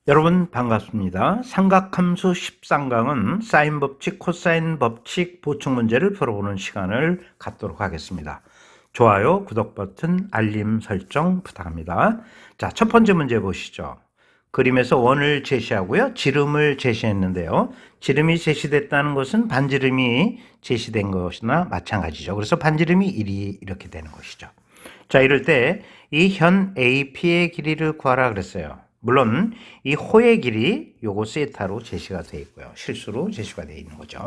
여러분 반갑습니다. 삼각함수 13강은 사인 법칙, 코사인 법칙 보충 문제를 풀어보는 시간을 갖도록 하겠습니다. 좋아요, 구독 버튼, 알림 설정 부탁합니다. 자, 첫 번째 문제 보시죠. 그림에서 원을 제시하고요. 지름을 제시했는데요. 지름이 제시됐다는 것은 반지름이 제시된 것이나 마찬가지죠. 그래서 반지름이 1이 이렇게 되는 것이죠. 자, 이럴 때 이 현 AP의 길이를 구하라 그랬어요. 물론 이 호의 길이 요거 세타로 제시가 되어 있고요. 실수로 제시가 되어 있는 거죠.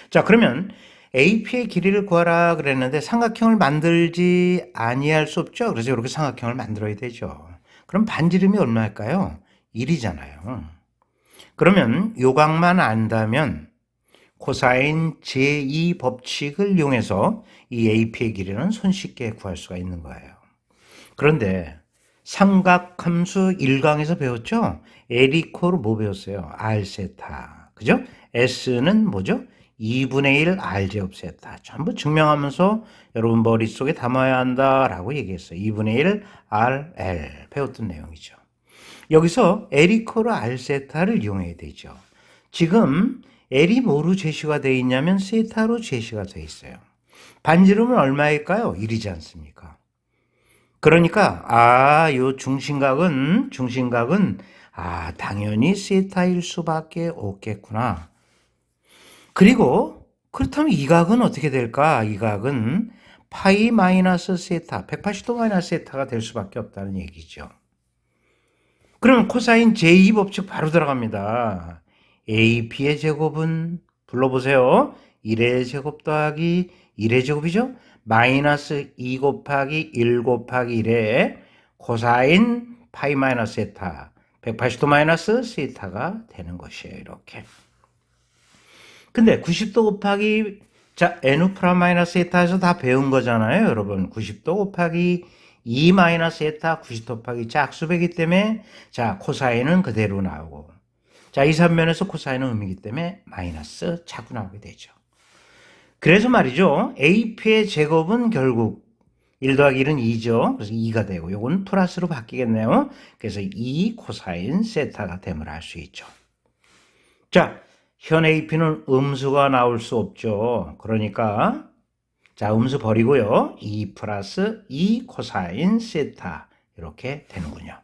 자, 그러면 AP의 길이를 구하라 그랬는데 삼각형을 만들지 아니할 수 없죠. 그래서 이렇게 삼각형을 만들어야 되죠. 그럼 반지름이 얼마일까요? 1이잖아요. 그러면 요각만 안다면 코사인 제2 법칙을 이용해서 이 AP의 길이는 손쉽게 구할 수가 있는 거예요. 그런데 삼각함수 1강에서 배웠죠? L이코로 뭐 배웠어요? R세타. 그죠? S는 뭐죠? 2분의 1 R제곱 세타. 전부 증명하면서 여러분 머릿속에 담아야 한다라고 얘기했어요. 2분의 1 RL. 배웠던 내용이죠. 여기서 L이코로 R세타를 이용해야 되죠. 지금 L이 뭐로 제시가 되어 있냐면 세타로 제시가 되어 있어요. 반지름은 얼마일까요? 1이지 않습니까? 그러니까 요 중심각은 당연히 세타일 수밖에 없겠구나. 그리고 그렇다면 이 각은 어떻게 될까? 이 각은 파이 마이너스 세타, 180도 마이너스 세타가 될 수밖에 없다는 얘기죠. 그럼 코사인 제2 법칙 바로 들어갑니다. AP의 제곱은 불러보세요. 1의 제곱 더하기 1의 제곱이죠? 마이너스 2 곱하기 1 곱하기 1의 코사인 파이 마이너스 세타 180도 마이너스 세타가 되는 것이에요. 이렇게. 근데 90도 곱하기 n 프라 마이너스 세타에서 다 배운 거잖아요. 여러분 90도 곱하기 2 마이너스 세타 90도 곱하기 짝수배기 때문에 코사인은 그대로 나오고 이 삼면에서 코사인은 음이기 때문에 마이너스 자꾸 나오게 되죠. 그래서 말이죠. AP의 제곱은 결국 1 더하기 1은 2죠. 그래서 2가 되고 요건 플러스로 바뀌겠네요. 그래서 2 코사인 세타가 됨을 알 수 있죠. 자, 현 AP는 음수가 나올 수 없죠. 그러니까 음수 버리고요. 2 플러스 2 코사인 세타 이렇게 되는군요.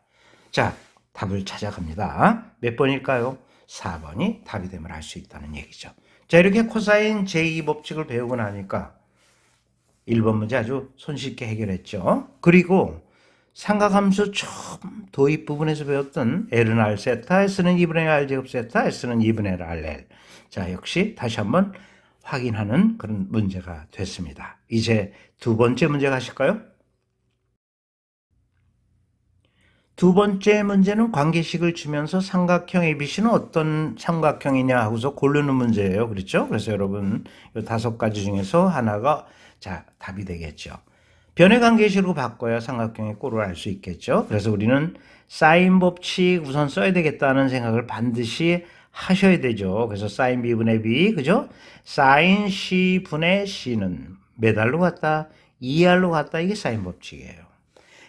자, 답을 찾아갑니다. 몇 번일까요? 4번이 답이 됨을 알 수 있다는 얘기죠. 자, 이렇게 코사인 제2 법칙을 배우고 나니까 1번 문제 아주 손쉽게 해결했죠. 그리고 삼각함수 처음 도입 부분에서 배웠던 L은 R 세타, S는 2분의 R 제곱 세타, S는 2분의 RL. 자, 역시 다시 한번 확인하는 그런 문제가 됐습니다. 이제 두 번째 문제 가실까요? 두 번째 문제는 관계식을 주면서 삼각형 ABC는 어떤 삼각형이냐 하고서 고르는 문제예요. 그렇죠? 그래서 여러분 이 5가지 중에서 하나가 답이 되겠죠. 변의 관계식으로 바꿔야 삼각형의 꼴을 알 수 있겠죠. 그래서 우리는 사인 법칙 우선 써야 되겠다는 생각을 반드시 하셔야 되죠. 그래서 사인 B분의 B, 그죠? 사인 C분의 C는 몇 R로 갔다? 2R로 갔다. 이게 사인 법칙이에요.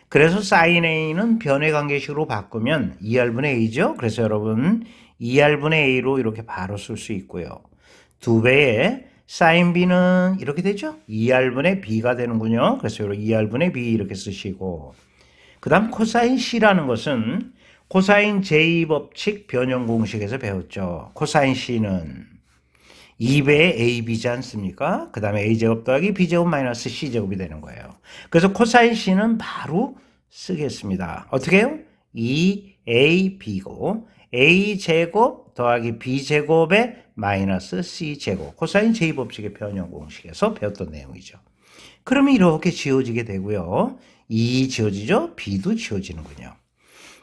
그래서 sin A는 변의 관계식으로 바꾸면 2R분의 A죠. 그래서 여러분 2R분의 A로 이렇게 바로 쓸 수 있고요. 2배의 sin B는 이렇게 되죠. 2R분의 B가 되는군요. 그래서 2R분의 B 이렇게 쓰시고 그 다음 코사인 C라는 것은 코사인 제2 법칙 변형 공식에서 배웠죠. 코사인 C는 2배의 AB지 않습니까? 그 다음에 A제곱 더하기 B제곱 마이너스 C제곱이 되는 거예요. 그래서 코사인 C는 바로 쓰겠습니다. 어떻게 해요? 2AB고 A제곱 더하기 B제곱의 마이너스 C제곱. 코사인 제2법칙의 변형 공식에서 배웠던 내용이죠. 그러면 이렇게 지워지게 되고요. 2 지워지죠? B도 지워지는군요.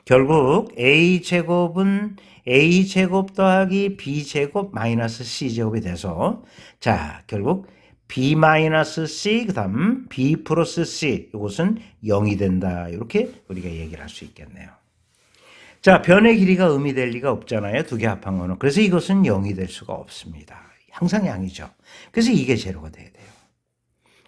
결국 A제곱은 A제곱 더하기 B제곱 마이너스 C제곱이 돼서 결국 B 마이너스 C 그 다음 B 플러스 C 이것은 0이 된다. 이렇게 우리가 얘기를 할 수 있겠네요. 변의 길이가 음이 될 리가 없잖아요. 두 개 합한 거는. 그래서 이것은 0이 될 수가 없습니다. 항상 양이죠. 그래서 이게 제로가 돼야 돼요.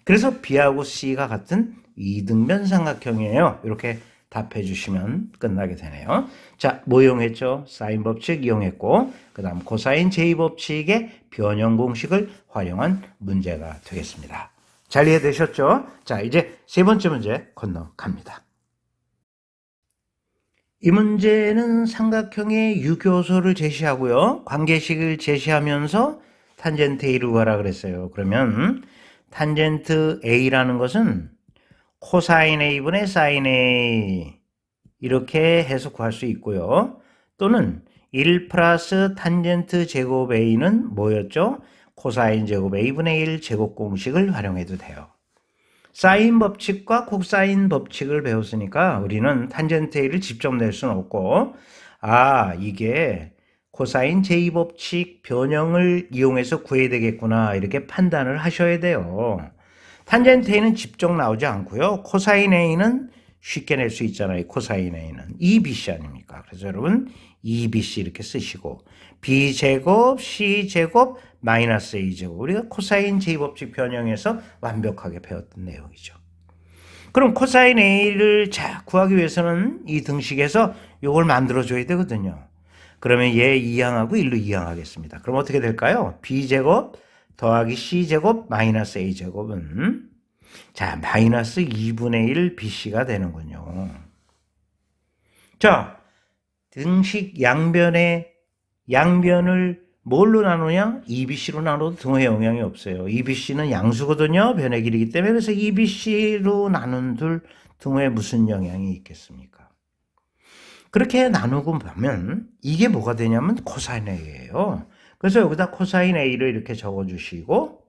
그래서 B하고 C가 같은 이등변 삼각형이에요. 이렇게 답해 주시면 끝나게 되네요. 자, 뭐 이용했죠? 사인 법칙 이용했고, 그 다음 코사인 제2법칙의 변형 공식을 활용한 문제가 되겠습니다. 잘 이해되셨죠? 자, 이제 세 번째 문제 건너갑니다. 이 문제는 삼각형의 유교소를 제시하고요. 관계식을 제시하면서 탄젠트 A를 구하라 그랬어요. 그러면 탄젠트 A라는 것은 코사인 A분의 사인 A 이렇게 해서 구할 수 있고요. 또는 1 플러스 탄젠트 제곱 A는 뭐였죠? 코사인 제곱 A분의 1 제곱 공식을 활용해도 돼요. 사인 법칙과 코사인 법칙을 배웠으니까 우리는 탄젠트 A를 직접 낼 수는 없고, 이게 코사인 제2법칙 변형을 이용해서 구해야 되겠구나, 이렇게 판단을 하셔야 돼요. 탄젠트 A는 직접 나오지 않고요. 코사인 A는 쉽게 낼 수 있잖아요. 코사인 A는 2BC 아닙니까? 그래서 여러분 2BC 이렇게 쓰시고, B제곱, C제곱, 마이너스 A제곱. 우리가 코사인 제2법칙 변형에서 완벽하게 배웠던 내용이죠. 그럼 코사인 A를 구하기 위해서는 이 등식에서 이걸 만들어줘야 되거든요. 그러면 얘 2항하고 1로 2항하겠습니다. 그럼 어떻게 될까요? B제곱 더하기 C제곱 마이너스 A제곱은 마이너스 2분의 1 BC가 되는군요. 자, 등식 양변을 뭘로 나누냐? 2BC로 나눠도 등호에 영향이 없어요. 2BC는 양수거든요. 변의 길이기 때문에. 그래서 2BC로 나눈 등호에 무슨 영향이 있겠습니까? 그렇게 나누고 보면 이게 뭐가 되냐면 코사인 A예요. 그래서 여기다 코사인 A를 이렇게 적어주시고,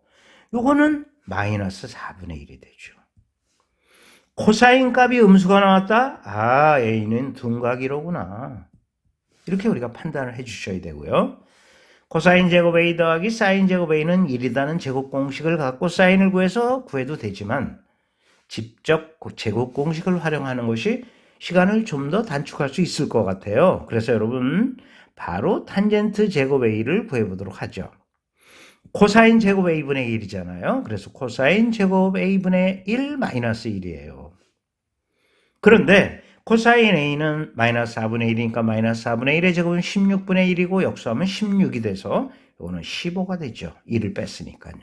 요거는 마이너스 4분의 1이 되죠. 코사인 값이 음수가 나왔다? A는 둔각이로구나. 이렇게 우리가 판단을 해 주셔야 되고요. 코사인 제곱 A 더하기 사인 제곱 A는 1이라는 제곱 공식을 갖고 사인을 구해도 되지만, 직접 제곱 공식을 활용하는 것이 시간을 좀 더 단축할 수 있을 것 같아요. 그래서 여러분 바로 탄젠트 제곱 A를 구해보도록 하죠. 코사인 제곱 A분의 1이잖아요. 그래서 코사인 제곱 A분의 1 마이너스 1이에요. 그런데 코사인 A는 마이너스 4분의 1이니까 마이너스 4분의 1의 제곱은 16분의 1이고 역수하면 16이 돼서 이거는 15가 되죠. 1을 뺐으니까요.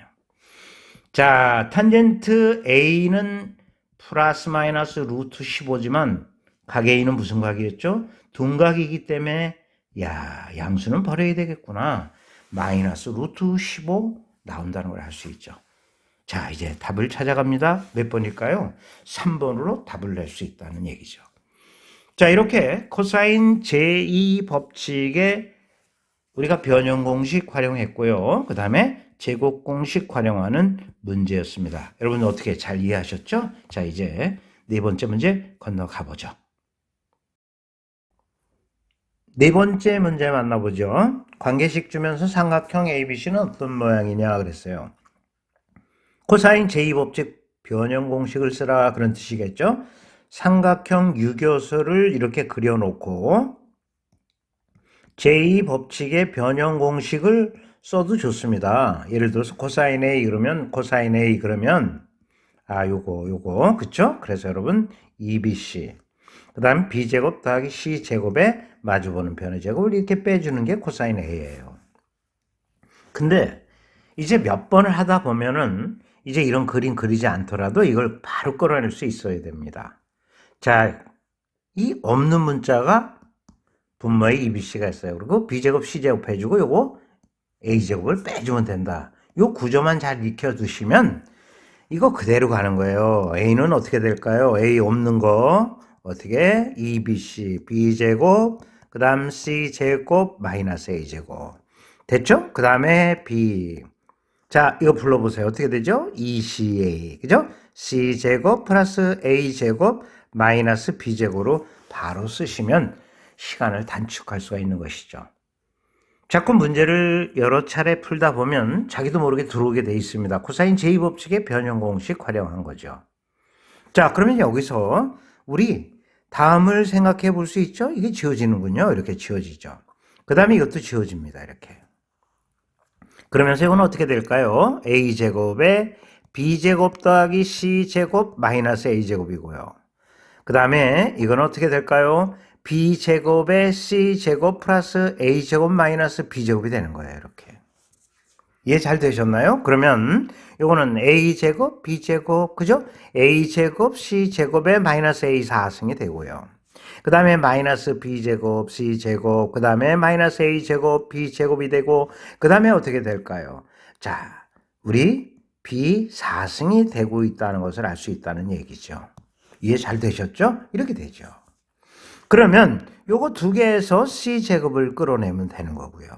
자, 탄젠트 A는 플러스 마이너스 루트 15지만 각 A는 무슨 각이겠죠? 둔각이기 때문에 양수는 버려야 되겠구나. 마이너스 루트 15 나온다는 걸 알 수 있죠. 자, 이제 답을 찾아갑니다. 몇 번일까요? 3번으로 답을 낼 수 있다는 얘기죠. 자, 이렇게 코사인 제2법칙에 우리가 변형 공식 활용했고요. 그 다음에 제곱 공식 활용하는 문제였습니다. 여러분 어떻게 잘 이해하셨죠? 자, 이제 네 번째 문제 건너가 보죠. 네 번째 문제 만나보죠. 관계식 주면서 삼각형 ABC는 어떤 모양이냐 그랬어요. 코사인 제2법칙 변형 공식을 쓰라 그런 뜻이겠죠. 삼각형 유교수를 이렇게 그려놓고 제2법칙의 변형 공식을 써도 좋습니다. 예를 들어서 코사인 A 그러면 코사인 A 그러면 요거 그쵸? 그래서 여러분 2BC 그 다음 B제곱 더하기 C제곱에 마주보는 변의 제곱을 이렇게 빼주는 게 코사인 A예요. 근데 이제 몇 번을 하다 보면은 이제 이런 그림 그리지 않더라도 이걸 바로 끌어낼 수 있어야 됩니다. 자, 이 없는 문자가 분모에 EBC가 있어요. 그리고 B제곱 C제곱 해주고 요거 A제곱을 빼주면 된다. 요 구조만 잘 익혀두시면 이거 그대로 가는 거예요. A는 어떻게 될까요? A 없는 거 어떻게? EBC B제곱 그 다음 C제곱 마이너스 A제곱 됐죠? 그 다음에 B 자, 이거 불러보세요. 어떻게 되죠? ECA 그죠? C제곱 플러스 A제곱 마이너스 B제곱으로 바로 쓰시면 시간을 단축할 수가 있는 것이죠. 자꾸 문제를 여러 차례 풀다 보면 자기도 모르게 들어오게 돼 있습니다. 코사인 제2법칙의 변형 공식 활용한 거죠. 자, 그러면 여기서 우리 다음을 생각해 볼 수 있죠? 이게 지워지는군요. 이렇게 지워지죠. 그 다음에 이것도 지워집니다. 이렇게. 그러면서 이건 어떻게 될까요? A제곱에 B제곱 더하기 C제곱 마이너스 A제곱이고요. 그 그 다음에 이건 어떻게 될까요? b제곱에 c제곱 플러스 a제곱 마이너스 b제곱이 되는 거예요. 이렇게. 이해 잘 되셨나요? 그러면 이거는 a제곱, b제곱, 그죠? a제곱, c제곱에 마이너스 a 4승이 되고요. 그 다음에 마이너스 b제곱, c제곱, 그 다음에 마이너스 a제곱, b제곱이 되고, 그 다음에 어떻게 될까요? 자, 우리 b 4승이 되고 있다는 것을 알 수 있다는 얘기죠. 이해 잘 되셨죠? 이렇게 되죠. 그러면 요거 두 개에서 c제곱을 끌어내면 되는 거고요.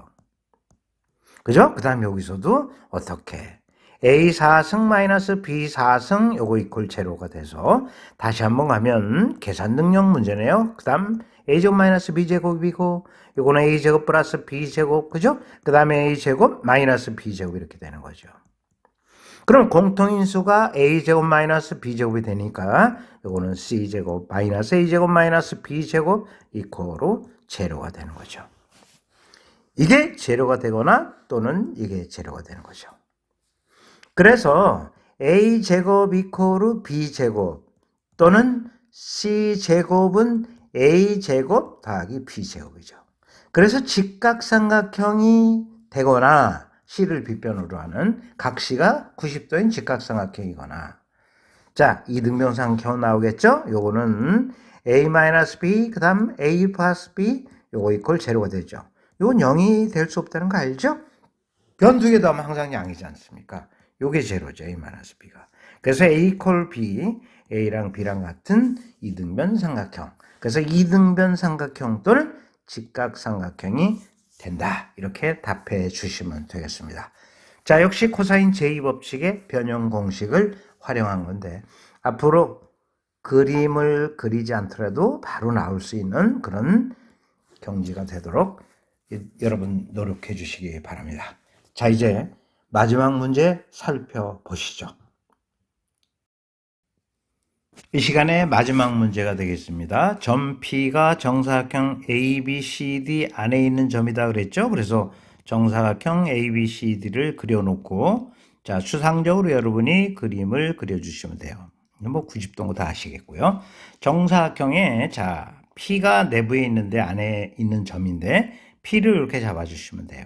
그죠? 그 다음에 여기서도 어떻게? A4승 마이너스 B4승 요거 이퀄 제로가 돼서 다시 한번 가면 계산 능력 문제네요. 그 다음 A제곱 마이너스 B제곱이고 요거는 A제곱 플러스 B제곱 그죠? 그 다음에 A제곱 마이너스 B제곱 이렇게 되는 거죠. 그럼 공통인수가 A제곱 마이너스 B제곱이 되니까 요거는 C제곱 마이너스 A제곱 마이너스 B제곱 이퀄로 제로가 되는 거죠. 이게 제로가 되거나 또는 이게 제로가 되는 거죠. 그래서 a제곱 이퀄 b제곱 또는 c제곱은 a제곱 더하기 b제곱이죠. 그래서 직각삼각형이 되거나 c를 빗변으로 하는 각시가 90도인 직각삼각형이거나 자, 이등변삼각형 나오겠죠? 요거는 a-b 그 다음 a 플러스 b 요거 이퀄 제로가 되죠. 요건 0이 될 수 없다는 거 알죠? 변 두 개 더하면 항상 양이지 않습니까? 요게 제로죠. A-B가. 그래서 A 이퀄 B, A랑 B랑 같은 이등변 삼각형. 그래서 이등변 삼각형 또는 직각삼각형이 된다. 이렇게 답해 주시면 되겠습니다. 자, 역시 코사인 제2법칙의 변형 공식을 활용한 건데 앞으로 그림을 그리지 않더라도 바로 나올 수 있는 그런 경지가 되도록 여러분 노력해 주시기 바랍니다. 자, 이제 마지막 문제 살펴보시죠. 이 시간에 마지막 문제가 되겠습니다. 점 P가 정사각형 ABCD 안에 있는 점이다 그랬죠? 그래서 정사각형 ABCD를 그려놓고 자, 추상적으로 여러분이 그림을 그려주시면 돼요. 뭐 90도 다 아시겠고요. 정사각형에 자, P가 내부에 있는데 안에 있는 점인데 P를 이렇게 잡아주시면 돼요.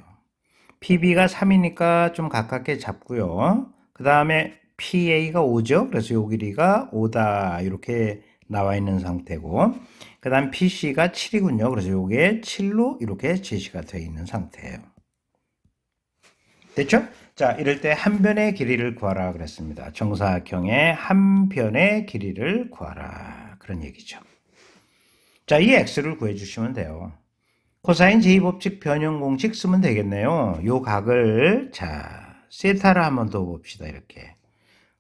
PB가 3이니까 좀 가깝게 잡고요. 그 다음에 PA가 5죠. 그래서 요 길이가 5다 이렇게 나와 있는 상태고 그 다음 PC가 7이군요. 그래서 요게 7로 이렇게 제시가 되어 있는 상태예요. 됐죠? 자, 이럴 때 한 변의 길이를 구하라 그랬습니다. 정사각형의 한 변의 길이를 구하라 그런 얘기죠. 자, 이 x를 구해주시면 돼요. 코사인 제2법칙 변형 공식 쓰면 되겠네요. 요 각을 자 세타를 한번 더 봅시다. 이렇게.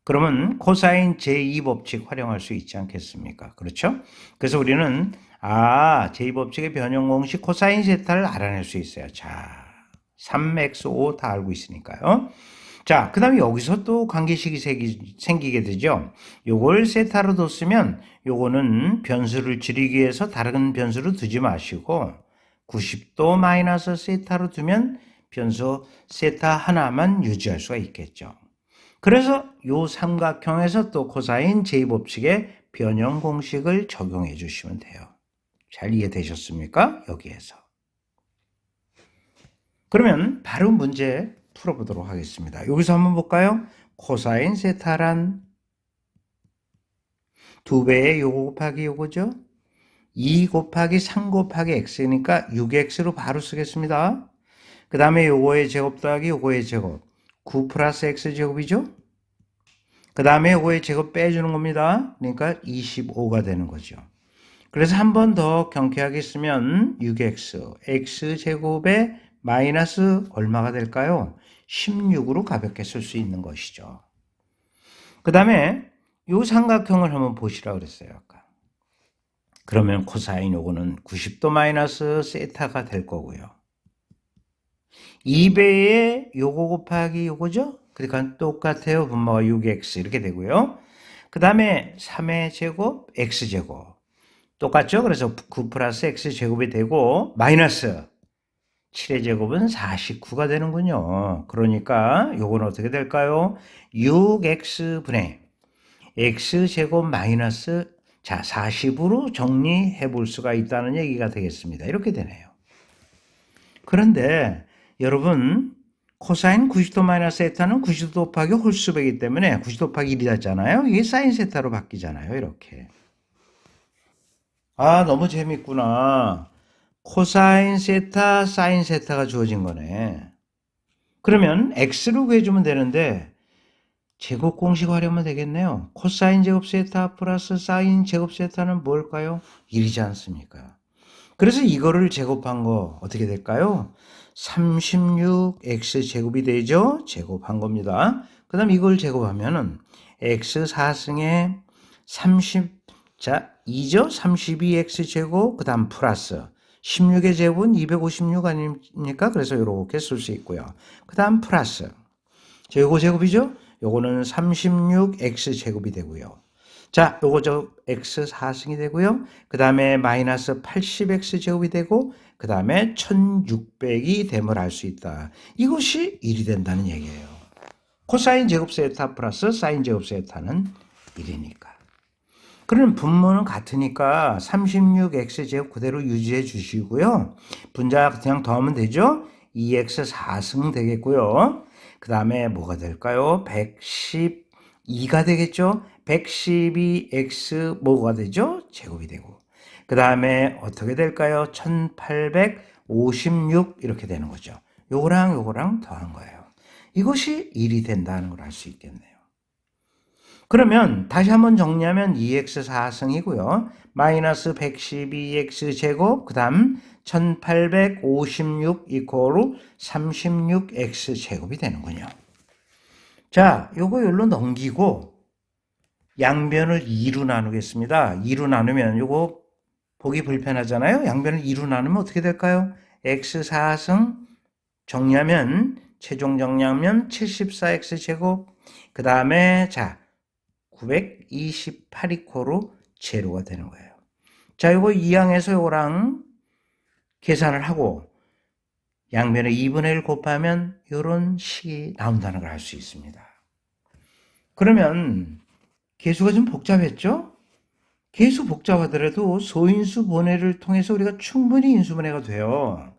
그러면 코사인 제2법칙 활용할 수 있지 않겠습니까? 그렇죠? 그래서 우리는 제2법칙의 변형 공식 코사인 세타를 알아낼 수 있어요. 자 3x5 다 알고 있으니까요. 자, 그 다음에 여기서 또 관계식이 생기게 되죠. 요걸 세타로 뒀으면 요거는 변수를 줄이기 위해서 다른 변수로 두지 마시고 90도 마이너스 세타로 두면 변수 세타 하나만 유지할 수가 있겠죠. 그래서 요 삼각형에서 또 코사인 제2법칙의 변형 공식을 적용해 주시면 돼요. 잘 이해되셨습니까? 여기에서. 그러면 바로 문제 풀어보도록 하겠습니다. 여기서 한번 볼까요? 코사인 세타란 2배의 요거 곱하기 요거죠? 2 곱하기 3 곱하기 x니까 6x로 바로 쓰겠습니다. 그 다음에 요거의 제곱 더하기 요거의 제곱 9 플러스 x제곱이죠. 그 다음에 요거의 제곱 빼주는 겁니다. 그러니까 25가 되는 거죠. 그래서 한 번 더 경쾌하게 쓰면 6x x제곱에 마이너스 얼마가 될까요? 16으로 가볍게 쓸 수 있는 것이죠. 그 다음에 요 삼각형을 한번 보시라고 그랬어요. 아까. 그러면 코사인 요거는 90도 마이너스 세타가 될 거고요. 2배의 요거 곱하기 요거죠? 그러니까 똑같아요. 분모가 6x 이렇게 되고요. 그 다음에 3의 제곱 x제곱 똑같죠? 그래서 9 플러스 x제곱이 되고 마이너스 7의 제곱은 49가 되는군요. 그러니까 요건 어떻게 될까요? 6x분의 x제곱 마이너스 자, 40으로 정리해 볼 수가 있다는 얘기가 되겠습니다. 이렇게 되네요. 그런데 여러분 코사인 90도 마이너스 세타는 90도 곱하기 홀수배이기 때문에 90도 곱하기 1이 잖아요. 이게 사인 세타로 바뀌잖아요. 이렇게. 아, 너무 재밌구나. 코사인 세타, 사인 세타가 주어진 거네. 그러면 x를 구해주면 되는데 제곱 공식 활용하면 되겠네요. 코사인 제곱 세타 플러스 사인 제곱 세타는 뭘까요? 1이지 않습니까? 그래서 이거를 제곱한 거 어떻게 될까요? 36x 제곱이 되죠? 제곱한 겁니다. 그 다음 이걸 제곱하면은 x 4승에 30, 자, 2죠? 32x 제곱, 그 다음 플러스 16의 제곱은 256 아닙니까? 그래서 이렇게 쓸 수 있고요. 그 다음 플러스. 자, 요거 제곱이죠? 요거는 36x 제곱이 되고요. 자, 요거 x 4승이 되고요. 그 다음에 마이너스 80x 제곱이 되고, 그 다음에 1600이 됨을 알 수 있다. 이것이 1이 된다는 얘기예요. 코사인 제곱 세타 플러스 사인 제곱 세타는 1이니까. 그러면 분모는 같으니까 36x 제곱 그대로 유지해 주시고요. 분자 그냥 더하면 되죠? 2x 4승 되겠고요. 그 다음에 뭐가 될까요? 112가 되겠죠? 112x 뭐가 되죠? 제곱이 되고. 그 다음에 어떻게 될까요? 1856 이렇게 되는 거죠. 요거랑 요거랑 더한 거예요. 이것이 1이 된다는 걸 알 수 있겠네요. 그러면 다시 한번 정리하면 2x 4승이고요. 마이너스 112x 제곱, 그 다음 1856 이코로 36x 제곱이 되는군요. 자, 요거 여기로 넘기고 양변을 2로 나누겠습니다. 2로 나누면 요거 보기 불편하잖아요. 양변을 2로 나누면 어떻게 될까요? x 4승 정리하면 최종 정리하면 74x 제곱, 그 다음에 자 928 이코로 제로가 되는 거예요. 자, 요거 2항에서 요거랑 계산을 하고 양변에 2분의 1 곱하면 요런 식이 나온다는 걸 알 수 있습니다. 그러면 계수가 좀 복잡했죠? 계수 복잡하더라도 소인수 분해를 통해서 우리가 충분히 인수분해가 돼요.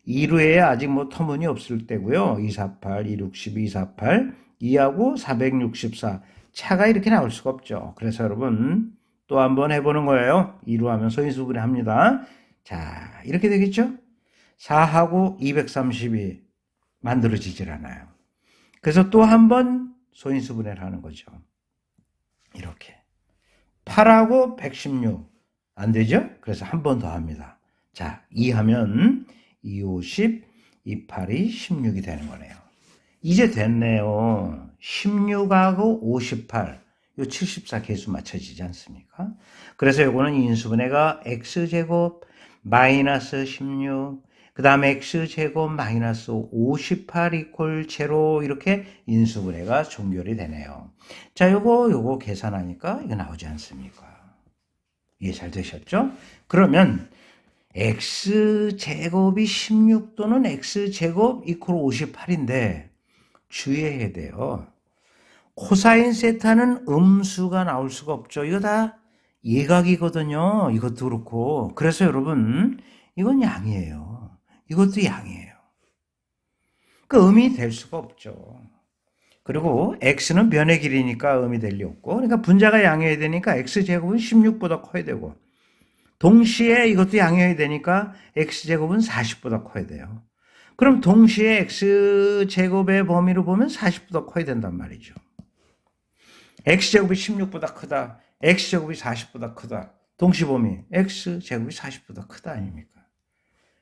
2루에 아직 뭐 터무니 없을 때고요. 248, 260, 248, 2하고 464 차가 이렇게 나올 수가 없죠. 그래서 여러분 또 한번 해보는 거예요. 2루 하면 소인수분해 합니다. 자, 이렇게 되겠죠? 4하고 232 만들어지질 않아요. 그래서 또 한번 소인수분해를 하는 거죠. 이렇게. 8하고 116 안 되죠? 그래서 한 번 더 합니다. 자, 2 하면 2, 50, 2, 8이 16이 되는 거네요. 이제 됐네요. 16하고 58, 요 74 개수 맞춰지지 않습니까? 그래서 요거는 인수분해가 x제곱 마이너스 16, 그 다음에 x제곱 마이너스 58 이퀄 제로 이렇게 인수분해가 종결이 되네요. 자, 요거 계산하니까 이거 나오지 않습니까? 이해 잘 되셨죠? 그러면 x제곱이 16 또는 x제곱 이퀄 58인데 주의해야 돼요. 코사인 세타는 음수가 나올 수가 없죠. 이거 다 예각이거든요. 이것도 그렇고. 그래서 여러분 이건 양이에요. 이것도 양이에요. 그 음이 될 수가 없죠. 그리고 x는 면의 길이니까 음이 될 리 없고, 그러니까 분자가 양이어야 되니까 x제곱은 16보다 커야 되고, 동시에 이것도 양이어야 되니까 x제곱은 40보다 커야 돼요. 그럼 동시에 x제곱의 범위로 보면 40보다 커야 된단 말이죠. x제곱이 16보다 크다, x제곱이 40보다 크다, 동시범위 x제곱이 40보다 크다 아닙니까?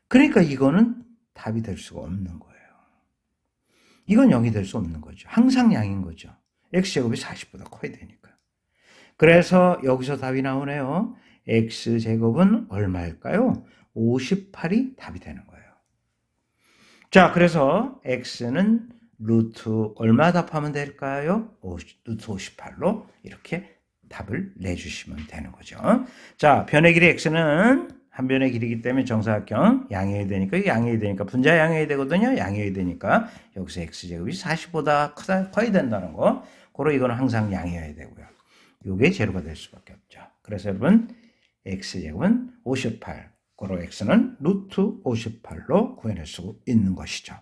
그러니까 이거는 답이 될 수가 없는 거예요. 이건 0이 될 수 없는 거죠. 항상 양인 거죠. x제곱이 40보다 커야 되니까. 그래서 여기서 답이 나오네요. x제곱은 얼마일까요? 58이 답이 되는 거예요. 자, 그래서 x는 루트 얼마 답하면 될까요? 루트 58로 이렇게 답을 내주시면 되는 거죠. 자, 변의 길이 x는 한 변의 길이기 때문에 정사각형 양해야 되니까 분자 양해야 되거든요. 양해야 되니까 여기서 x제곱이 40보다 커야 된다는 거. 그로 이거는 항상 양해야 되고요. 요게 제로가 될 수밖에 없죠. 그래서 여러분 x제곱은 58, 고로 x는 루트 58로 구해낼 수 있는 것이죠.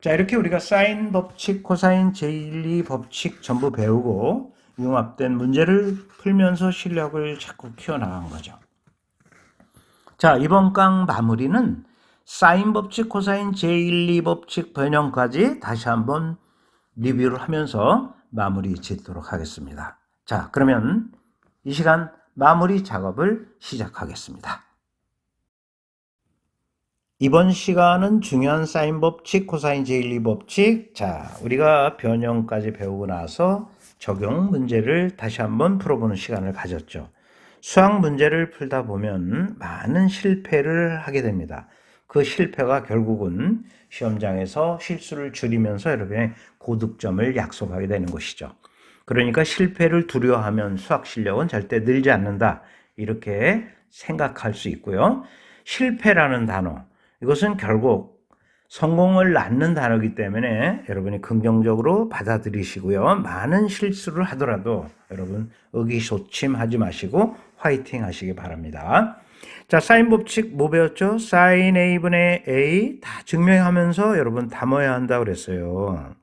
자, 이렇게 우리가 사인 법칙, 코사인 제1, 2 법칙 전부 배우고 융합된 문제를 풀면서 실력을 자꾸 키워나간 거죠. 자, 이번 강 마무리는 사인 법칙, 코사인 제1, 2 법칙 변형까지 다시 한번 리뷰를 하면서 마무리 짓도록 하겠습니다. 자, 그러면 이 시간 마무리 작업을 시작하겠습니다. 이번 시간은 중요한 사인 법칙, 코사인 제1, 2 법칙. 자, 우리가 변형까지 배우고 나서 적용 문제를 다시 한번 풀어보는 시간을 가졌죠. 수학 문제를 풀다 보면 많은 실패를 하게 됩니다. 그 실패가 결국은 시험장에서 실수를 줄이면서 여러분의 고득점을 약속하게 되는 것이죠. 그러니까 실패를 두려워하면 수학 실력은 절대 늘지 않는다. 이렇게 생각할 수 있고요. 실패라는 단어, 이것은 결국 성공을 낳는 단어이기 때문에 여러분이 긍정적으로 받아들이시고요. 많은 실수를 하더라도 여러분 의기소침하지 마시고 화이팅 하시기 바랍니다. 자, 사인 법칙 뭐 배웠죠? 사인 A분의 A 다 증명하면서 여러분 담아야 한다고 그랬어요.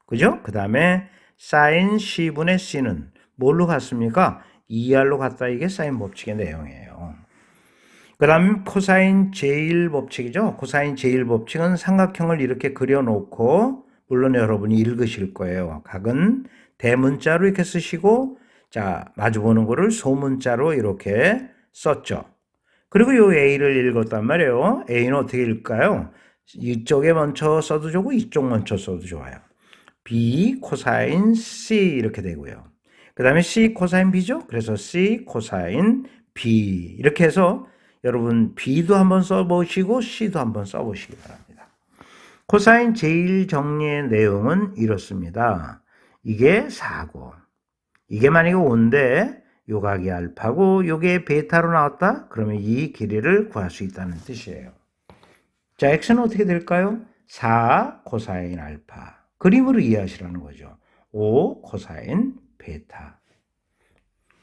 그죠? 그 다음에 사인 C분의 C는 뭘로 갔습니까? 2R로 갔다. 이게 사인 법칙의 내용이에요. 그 다음 코사인 제1 법칙이죠. 코사인 제1 법칙은 삼각형을 이렇게 그려놓고 물론 여러분이 읽으실 거예요. 각은 대문자로 이렇게 쓰시고 자, 마주보는 거를 소문자로 이렇게 썼죠. 그리고 요 A를 읽었단 말이에요. A는 어떻게 읽을까요? 이쪽에 먼저 써도 좋고 이쪽 먼저 써도 좋아요. B 코사인 C 이렇게 되고요. 그 다음에 C 코사인 B죠. 그래서 C 코사인 B 이렇게 해서 여러분 B도 한번 써보시고 C도 한번 써보시기 바랍니다. 코사인 제1 정리의 내용은 이렇습니다. 이게 4고 이게 만약에 5인데 요각이 알파고 요게 베타로 나왔다? 그러면 이 길이를 구할 수 있다는 뜻이에요. 자, x는 어떻게 될까요? 4 코사인 알파. 그림으로 이해하시라는 거죠. 5 코사인 베타.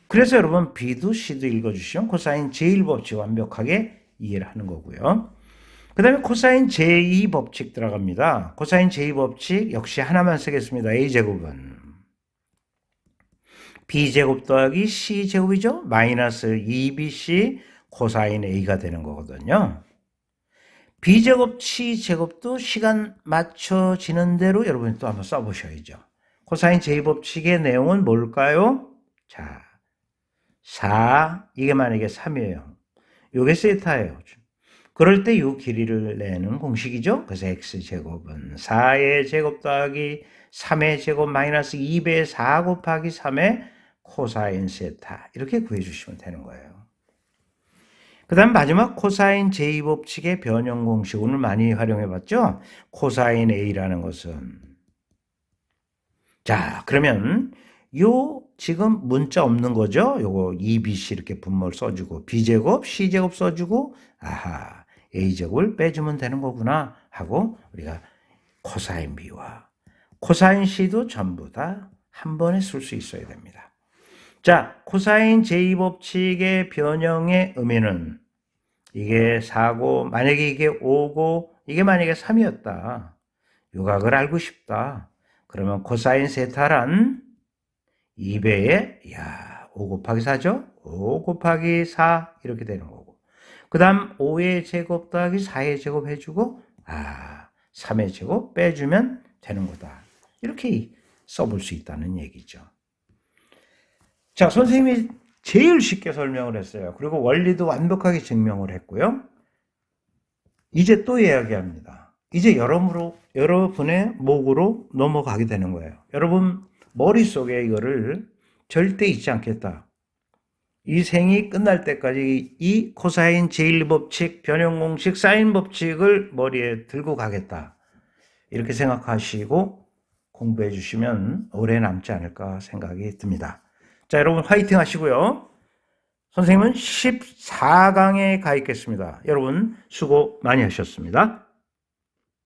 그래서 여러분 B도 C도 읽어주시면 코사인 제1 법칙 완벽하게 이해를 하는 거고요. 그 다음에 코사인 제2 법칙 들어갑니다. 코사인 제2 법칙 역시 하나만 쓰겠습니다. A제곱은 B제곱 더하기 C제곱이죠. 마이너스 2BC 코사인 A가 되는 거거든요. B제곱 C제곱도 시간 맞춰지는 대로 여러분이 또 한번 써보셔야죠. 코사인 제2 법칙의 내용은 뭘까요? 자, 4, 이게 만약에 3이에요. 요게 세타예요. 그럴 때 이 길이를 내는 공식이죠. 그래서 x제곱은 4의 제곱 더하기 3의 제곱 마이너스 2배 4 곱하기 3의 코사인 세타 이렇게 구해주시면 되는 거예요. 그 다음 마지막 코사인 제2 법칙의 변형 공식 오늘 많이 활용해봤죠. 코사인 A라는 것은 자 그러면 요 지금 문자 없는 거죠. 요거 2BC 이렇게 분모를 써주고 B제곱 C제곱 써주고 아하 A제곱을 빼주면 되는 거구나 하고 우리가 코사인 B와 코사인 C도 전부 다 한 번에 쓸 수 있어야 됩니다. 자, 코사인 제2 법칙의 변형의 의미는 이게 4고 만약에 이게 5고 이게 만약에 3이었다. 요각을 알고 싶다. 그러면 코사인 세타란 2배에 5 곱하기 4죠? 5 곱하기 4 이렇게 되는 거고 그 다음 5의 제곱 더하기 4의 제곱 해주고 3의 제곱 빼주면 되는 거다. 이렇게 써볼 수 있다는 얘기죠. 자, 선생님이 제일 쉽게 설명을 했어요. 그리고 원리도 완벽하게 증명을 했고요. 이제 또 이야기합니다. 이제 여러분의 목으로 넘어가게 되는 거예요. 여러분 머릿속에 이거를 절대 잊지 않겠다. 이 생이 끝날 때까지 이 코사인 제1 법칙, 변형 공식, 사인 법칙을 머리에 들고 가겠다. 이렇게 생각하시고 공부해 주시면 오래 남지 않을까 생각이 듭니다. 자, 여러분 화이팅 하시고요. 선생님은 14강에 가 있겠습니다. 여러분 수고 많이 하셨습니다.